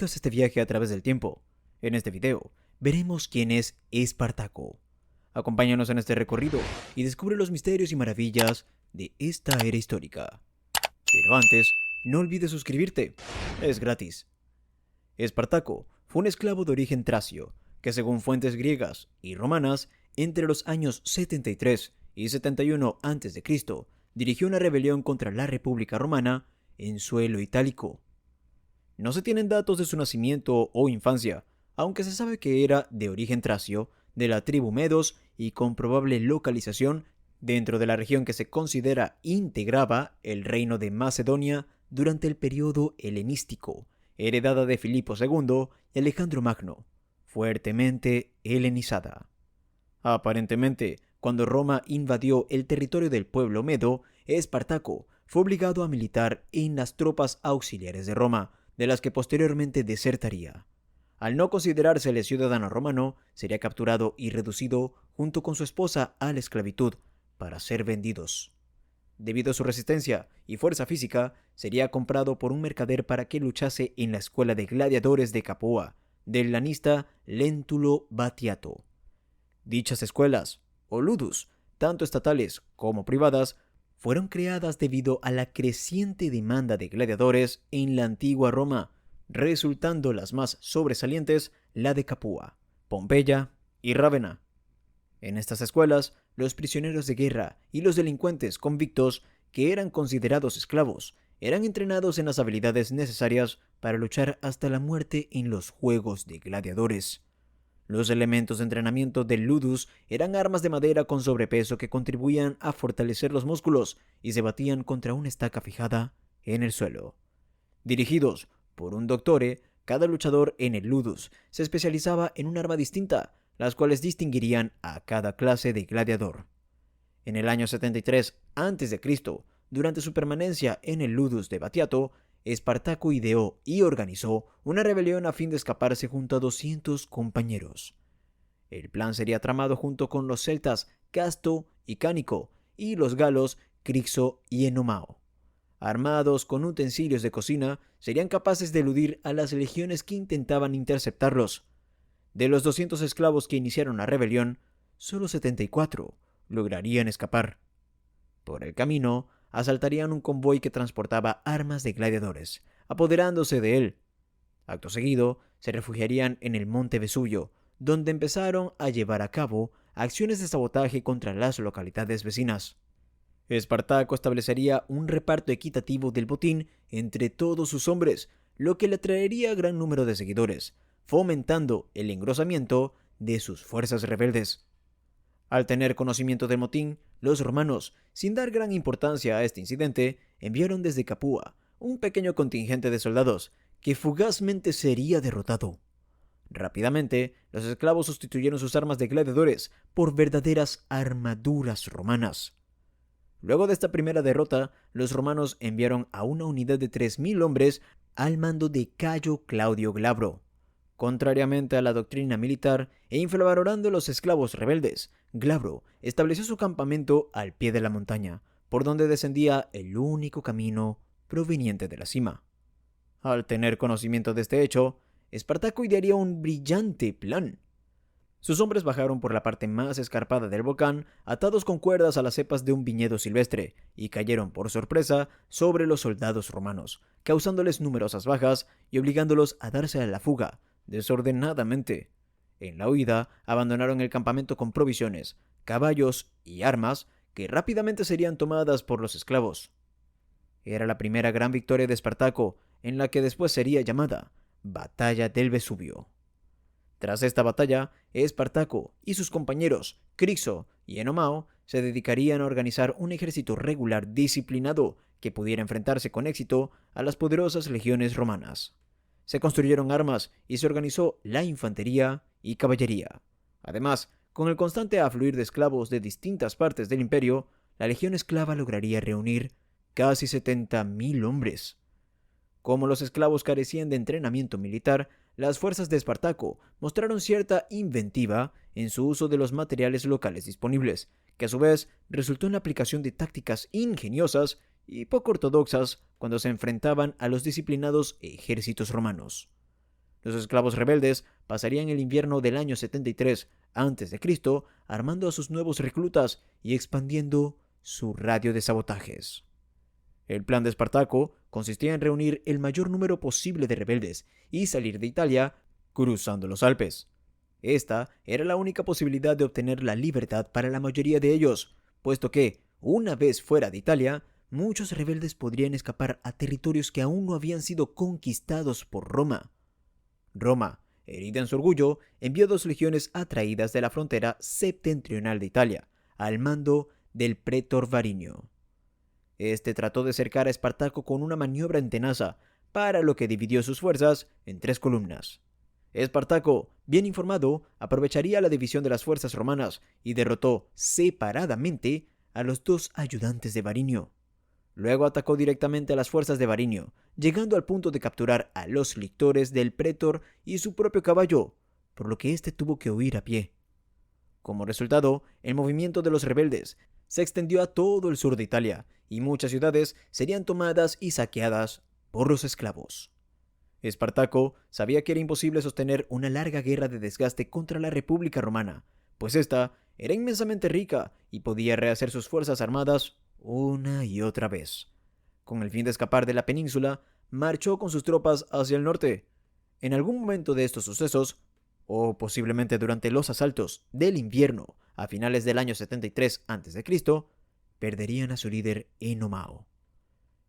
Bienvenidos a este viaje a través del tiempo. En este video, veremos quién es Espartaco. Acompáñanos en este recorrido y descubre los misterios y maravillas de esta era histórica. Pero antes, no olvides suscribirte. Es gratis. Espartaco fue un esclavo de origen tracio, que según fuentes griegas y romanas, entre los años 73 y 71 a.C., dirigió una rebelión contra la República Romana en suelo itálico. No se tienen datos de su nacimiento o infancia, aunque se sabe que era de origen tracio, de la tribu Medos y con probable localización dentro de la región que se considera integraba el reino de Macedonia durante el periodo helenístico, heredada de Filipo II y Alejandro Magno, fuertemente helenizada. Aparentemente, cuando Roma invadió el territorio del pueblo medo, Espartaco fue obligado a militar en las tropas auxiliares de Roma, de las que posteriormente desertaría. Al no considerársele ciudadano romano, sería capturado y reducido junto con su esposa a la esclavitud para ser vendidos. Debido a su resistencia y fuerza física, sería comprado por un mercader para que luchase en la escuela de gladiadores de Capua, del lanista Lentulio Batiato. Dichas escuelas, o ludus, tanto estatales como privadas, fueron creadas debido a la creciente demanda de gladiadores en la antigua Roma, resultando las más sobresalientes la de Capua, Pompeya y Rávena. En estas escuelas, los prisioneros de guerra y los delincuentes convictos que eran considerados esclavos eran entrenados en las habilidades necesarias para luchar hasta la muerte en los juegos de gladiadores. Los elementos de entrenamiento del ludus eran armas de madera con sobrepeso que contribuían a fortalecer los músculos y se batían contra una estaca fijada en el suelo. Dirigidos por un doctore, cada luchador en el ludus se especializaba en un arma distinta, las cuales distinguirían a cada clase de gladiador. En el año 73 a.C., durante su permanencia en el ludus de Batiato, Espartaco ideó y organizó una rebelión a fin de escaparse junto a 200 compañeros. El plan sería tramado junto con los celtas Casto y Cánico y los galos Crixo y Enomao. Armados con utensilios de cocina, serían capaces de eludir a las legiones que intentaban interceptarlos. De los 200 esclavos que iniciaron la rebelión, solo 74 lograrían escapar. Por el camino, asaltarían un convoy que transportaba armas de gladiadores, apoderándose de él. Acto seguido, se refugiarían en el monte Vesubio, donde empezaron a llevar a cabo acciones de sabotaje contra las localidades vecinas. Espartaco establecería un reparto equitativo del botín entre todos sus hombres, lo que le atraería gran número de seguidores, fomentando el engrosamiento de sus fuerzas rebeldes. Al tener conocimiento del motín, los romanos, sin dar gran importancia a este incidente, enviaron desde Capua un pequeño contingente de soldados que fugazmente sería derrotado. Rápidamente, los esclavos sustituyeron sus armas de gladiadores por verdaderas armaduras romanas. Luego de esta primera derrota, los romanos enviaron a una unidad de 3.000 hombres al mando de Cayo Claudio Glabro. Contrariamente a la doctrina militar e infravalorando a los esclavos rebeldes, Glabro estableció su campamento al pie de la montaña, por donde descendía el único camino proveniente de la cima. Al tener conocimiento de este hecho, Espartaco idearía un brillante plan. Sus hombres bajaron por la parte más escarpada del volcán, atados con cuerdas a las cepas de un viñedo silvestre, y cayeron por sorpresa sobre los soldados romanos, causándoles numerosas bajas y obligándolos a darse a la fuga, desordenadamente. En la huida, abandonaron el campamento con provisiones, caballos y armas que rápidamente serían tomadas por los esclavos. Era la primera gran victoria de Espartaco, en la que después sería llamada Batalla del Vesubio. Tras esta batalla, Espartaco y sus compañeros Crixo y Enomao se dedicarían a organizar un ejército regular disciplinado que pudiera enfrentarse con éxito a las poderosas legiones romanas. Se construyeron armas y se organizó la infantería y caballería. Además, con el constante afluir de esclavos de distintas partes del imperio, la legión esclava lograría reunir casi 70.000 hombres. Como los esclavos carecían de entrenamiento militar, las fuerzas de Espartaco mostraron cierta inventiva en su uso de los materiales locales disponibles, que a su vez resultó en la aplicación de tácticas ingeniosas y poco ortodoxas cuando se enfrentaban a los disciplinados ejércitos romanos. Los esclavos rebeldes pasarían el invierno del año 73 a.C. armando a sus nuevos reclutas y expandiendo su radio de sabotajes. El plan de Espartaco consistía en reunir el mayor número posible de rebeldes y salir de Italia cruzando los Alpes. Esta era la única posibilidad de obtener la libertad para la mayoría de ellos, puesto que, una vez fuera de Italia, muchos rebeldes podrían escapar a territorios que aún no habían sido conquistados por Roma. Roma, herida en su orgullo, envió 2 legiones atraídas de la frontera septentrional de Italia, al mando del pretor Varinio. Este trató de cercar a Espartaco con una maniobra en tenaza, para lo que dividió sus fuerzas en 3 columnas. Espartaco, bien informado, aprovecharía la división de las fuerzas romanas y derrotó separadamente a los 2 ayudantes de Varinio. Luego atacó directamente a las fuerzas de Varinio, llegando al punto de capturar a los lictores del pretor y su propio caballo, por lo que éste tuvo que huir a pie. Como resultado, el movimiento de los rebeldes se extendió a todo el sur de Italia, y muchas ciudades serían tomadas y saqueadas por los esclavos. Espartaco sabía que era imposible sostener una larga guerra de desgaste contra la República Romana, pues ésta era inmensamente rica y podía rehacer sus fuerzas armadas una y otra vez. Con el fin de escapar de la península, marchó con sus tropas hacia el norte. En algún momento de estos sucesos, o posiblemente durante los asaltos del invierno a finales del año 73 a.C., perderían a su líder Enomao.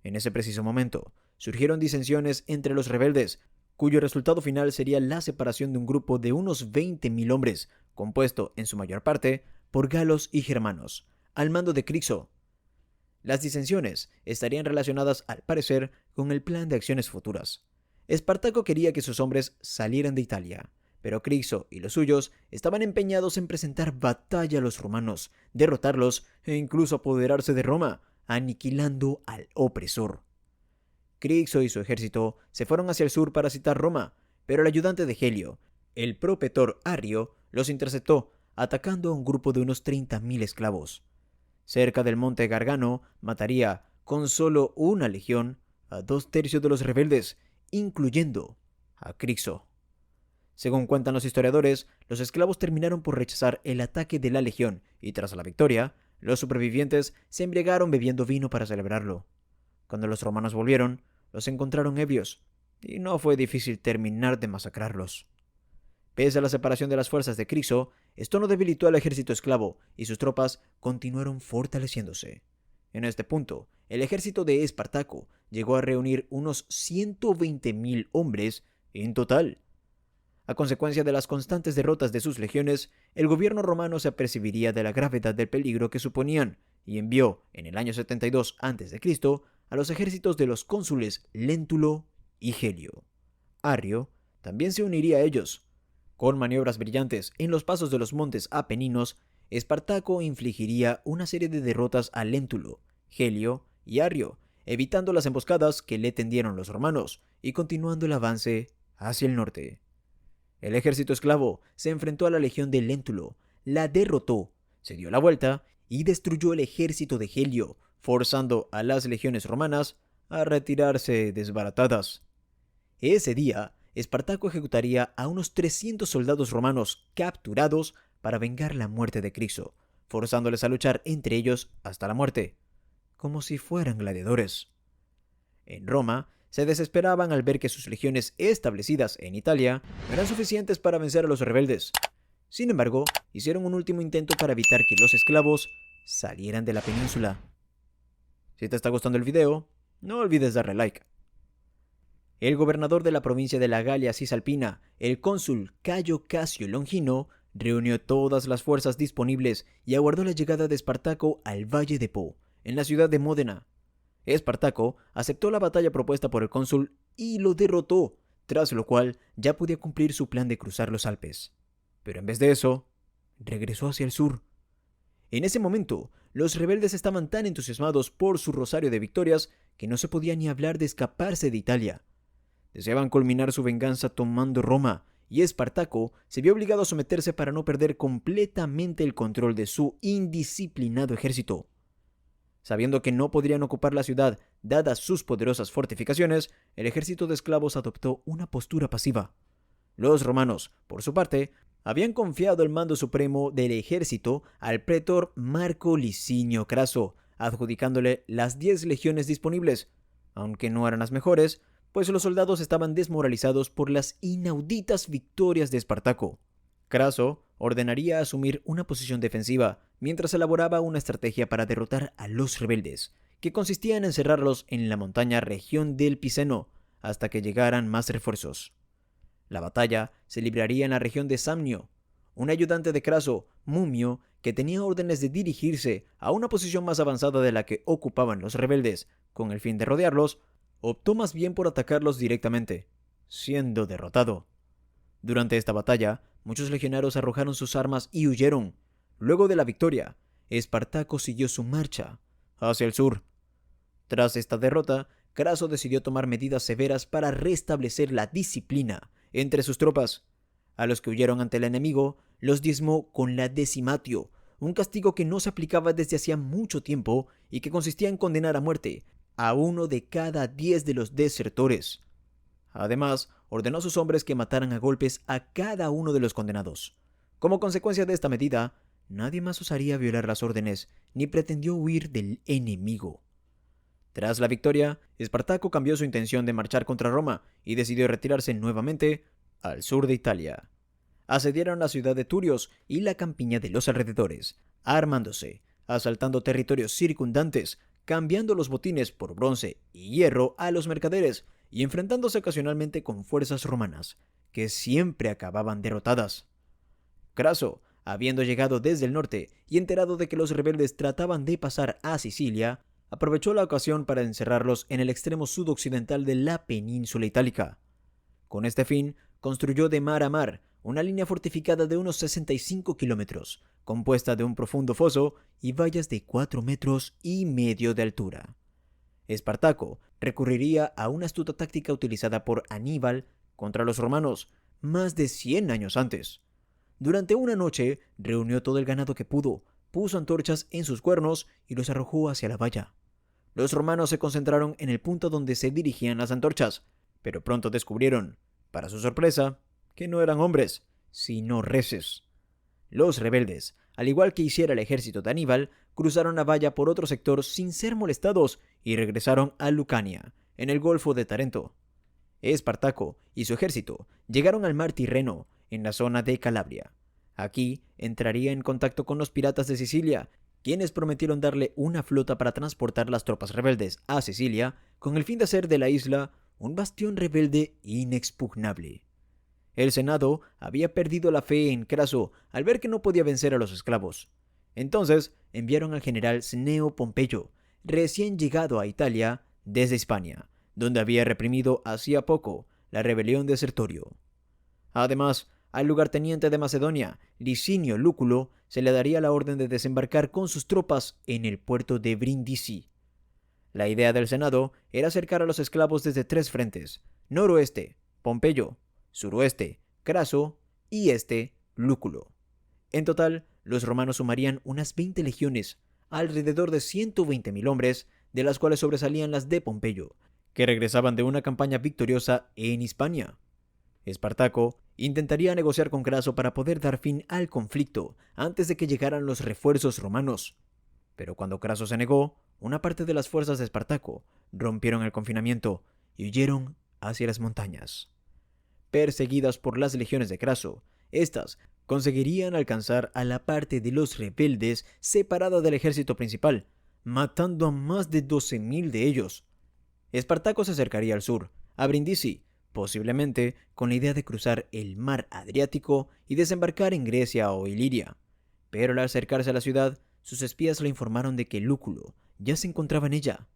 En ese preciso momento, surgieron disensiones entre los rebeldes, cuyo resultado final sería la separación de un grupo de unos 20.000 hombres, compuesto en su mayor parte por galos y germanos, al mando de Crixo. Las disensiones estarían relacionadas, al parecer, con el plan de acciones futuras. Espartaco quería que sus hombres salieran de Italia, pero Crixo y los suyos estaban empeñados en presentar batalla a los romanos, derrotarlos e incluso apoderarse de Roma, aniquilando al opresor. Crixo y su ejército se fueron hacia el sur para citar Roma, pero el ayudante de Helio, el propetor Arrio, los interceptó, atacando a un grupo de unos 30.000 esclavos. Cerca del monte Gargano, mataría, con solo una legión, a 2/3 de los rebeldes, incluyendo a Crixo. Según cuentan los historiadores, los esclavos terminaron por rechazar el ataque de la legión y tras la victoria, los supervivientes se embriagaron bebiendo vino para celebrarlo. Cuando los romanos volvieron, los encontraron ebrios, y no fue difícil terminar de masacrarlos. Pese a la separación de las fuerzas de Crixo, esto no debilitó al ejército esclavo, y sus tropas continuaron fortaleciéndose. En este punto, el ejército de Espartaco llegó a reunir unos 120.000 hombres en total. A consecuencia de las constantes derrotas de sus legiones, el gobierno romano se apercibiría de la gravedad del peligro que suponían y envió, en el año 72 a.C., a los ejércitos de los cónsules Léntulo y Helio. Arrio también se uniría a ellos. Con maniobras brillantes en los pasos de los montes Apeninos, Espartaco infligiría una serie de derrotas a Léntulo, Helio y Arrio, evitando las emboscadas que le tendieron los romanos y continuando el avance hacia el norte. El ejército esclavo se enfrentó a la legión de Léntulo, la derrotó, se dio la vuelta y destruyó el ejército de Helio, forzando a las legiones romanas a retirarse desbaratadas. Ese día, Espartaco ejecutaría a unos 300 soldados romanos capturados para vengar la muerte de Crixo, forzándoles a luchar entre ellos hasta la muerte, como si fueran gladiadores. En Roma, se desesperaban al ver que sus legiones establecidas en Italia no eran suficientes para vencer a los rebeldes. Sin embargo, hicieron un último intento para evitar que los esclavos salieran de la península. Si te está gustando el video, no olvides darle like. El gobernador de la provincia de la Galia Cisalpina, el cónsul Cayo Casio Longino, reunió todas las fuerzas disponibles y aguardó la llegada de Espartaco al Valle de Po, en la ciudad de Módena. Espartaco aceptó la batalla propuesta por el cónsul y lo derrotó, tras lo cual ya podía cumplir su plan de cruzar los Alpes. Pero en vez de eso, regresó hacia el sur. En ese momento, los rebeldes estaban tan entusiasmados por su rosario de victorias que no se podía ni hablar de escaparse de Italia. Deseaban culminar su venganza tomando Roma, y Espartaco se vio obligado a someterse para no perder completamente el control de su indisciplinado ejército. Sabiendo que no podrían ocupar la ciudad dadas sus poderosas fortificaciones, el ejército de esclavos adoptó una postura pasiva. Los romanos, por su parte, habían confiado el mando supremo del ejército al pretor Marco Licinio Craso, adjudicándole las 10 legiones disponibles, aunque no eran las mejores, pues los soldados estaban desmoralizados por las inauditas victorias de Espartaco. Craso ordenaría asumir una posición defensiva mientras elaboraba una estrategia para derrotar a los rebeldes, que consistía en encerrarlos en la montaña región del Piceno hasta que llegaran más refuerzos. La batalla se libraría en la región de Samnio. Un ayudante de Craso, Mumio, que tenía órdenes de dirigirse a una posición más avanzada de la que ocupaban los rebeldes, con el fin de rodearlos, optó más bien por atacarlos directamente, siendo derrotado. Durante esta batalla, muchos legionarios arrojaron sus armas y huyeron. Luego de la victoria, Espartaco siguió su marcha hacia el sur. Tras esta derrota, Craso decidió tomar medidas severas para restablecer la disciplina entre sus tropas. A los que huyeron ante el enemigo, los diezmó con la decimatio, un castigo que no se aplicaba desde hacía mucho tiempo y que consistía en condenar a muerte a 1 de cada 10 de los desertores. Además, ordenó a sus hombres que mataran a golpes a cada uno de los condenados. Como consecuencia de esta medida, nadie más osaría violar las órdenes ni pretendió huir del enemigo. Tras la victoria, Espartaco cambió su intención de marchar contra Roma y decidió retirarse nuevamente al sur de Italia. Asediaron la ciudad de Turios y la campiña de los alrededores, armándose, asaltando territorios circundantes, cambiando los botines por bronce y hierro a los mercaderes y enfrentándose ocasionalmente con fuerzas romanas, que siempre acababan derrotadas. Craso, habiendo llegado desde el norte y enterado de que los rebeldes trataban de pasar a Sicilia, aprovechó la ocasión para encerrarlos en el extremo sudoccidental de la península itálica. Con este fin, construyó de mar a mar una línea fortificada de unos 65 kilómetros, compuesta de un profundo foso y vallas de 4,5 metros de altura. Espartaco recurriría a una astuta táctica utilizada por Aníbal contra los romanos más de 100 años antes. Durante una noche reunió todo el ganado que pudo, puso antorchas en sus cuernos y los arrojó hacia la valla. Los romanos se concentraron en el punto donde se dirigían las antorchas, pero pronto descubrieron, para su sorpresa, que no eran hombres, sino reses. Los rebeldes, al igual que hiciera el ejército de Aníbal, cruzaron la valla por otro sector sin ser molestados y regresaron a Lucania, en el Golfo de Tarento. Espartaco y su ejército llegaron al mar Tirreno, en la zona de Calabria. Aquí entraría en contacto con los piratas de Sicilia, quienes prometieron darle una flota para transportar las tropas rebeldes a Sicilia, con el fin de hacer de la isla un bastión rebelde inexpugnable. El Senado había perdido la fe en Craso al ver que no podía vencer a los esclavos. Entonces enviaron al general Cneo Pompeyo, recién llegado a Italia desde Hispania, donde había reprimido hacía poco la rebelión de Sertorio. Además, al lugarteniente de Macedonia, Licinio Lúculo, se le daría la orden de desembarcar con sus tropas en el puerto de Brindisi. La idea del Senado era acercar a los esclavos desde 3 frentes: noroeste, Pompeyo; suroeste, Craso; y este, Lúculo. En total, los romanos sumarían unas 20 legiones, alrededor de 120.000 hombres, de las cuales sobresalían las de Pompeyo, que regresaban de una campaña victoriosa en Hispania. Espartaco intentaría negociar con Craso para poder dar fin al conflicto antes de que llegaran los refuerzos romanos. Pero cuando Craso se negó, una parte de las fuerzas de Espartaco rompieron el confinamiento y huyeron hacia las montañas. Perseguidas por las legiones de Craso, estas conseguirían alcanzar a la parte de los rebeldes separada del ejército principal, matando a más de 12.000 de ellos. Espartaco se acercaría al sur, a Brindisi, posiblemente con la idea de cruzar el mar Adriático y desembarcar en Grecia o Iliria. Pero al acercarse a la ciudad, sus espías le informaron de que Lúculo ya se encontraba en ella.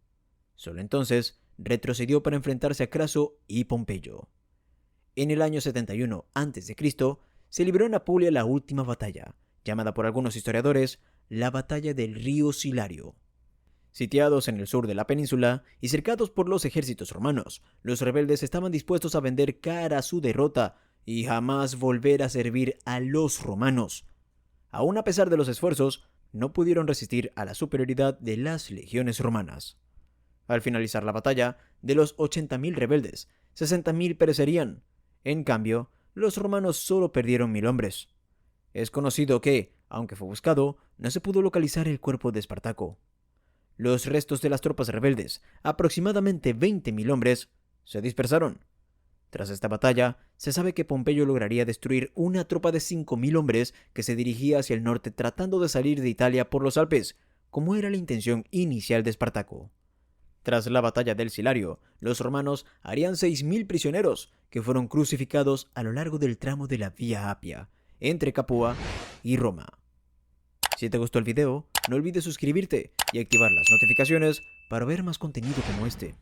Solo entonces retrocedió para enfrentarse a Craso y Pompeyo. En el año 71 a.C. se libró en Apulia la última batalla, llamada por algunos historiadores la Batalla del río Silario. Sitiados en el sur de la península y cercados por los ejércitos romanos, los rebeldes estaban dispuestos a vender cara a su derrota y jamás volver a servir a los romanos. Aún a pesar de los esfuerzos, no pudieron resistir a la superioridad de las legiones romanas. Al finalizar la batalla, de los 80.000 rebeldes, 60.000 perecerían. En cambio, los romanos solo perdieron 1000 hombres. Es conocido que, aunque fue buscado, no se pudo localizar el cuerpo de Espartaco. Los restos de las tropas rebeldes, aproximadamente 20.000 hombres, se dispersaron. Tras esta batalla, se sabe que Pompeyo lograría destruir una tropa de 5.000 hombres que se dirigía hacia el norte tratando de salir de Italia por los Alpes, como era la intención inicial de Espartaco. Tras la batalla del Silario, los romanos harían 6.000 prisioneros que fueron crucificados a lo largo del tramo de la Vía Apia, entre Capua y Roma. Si te gustó el video, no olvides suscribirte y activar las notificaciones para ver más contenido como este.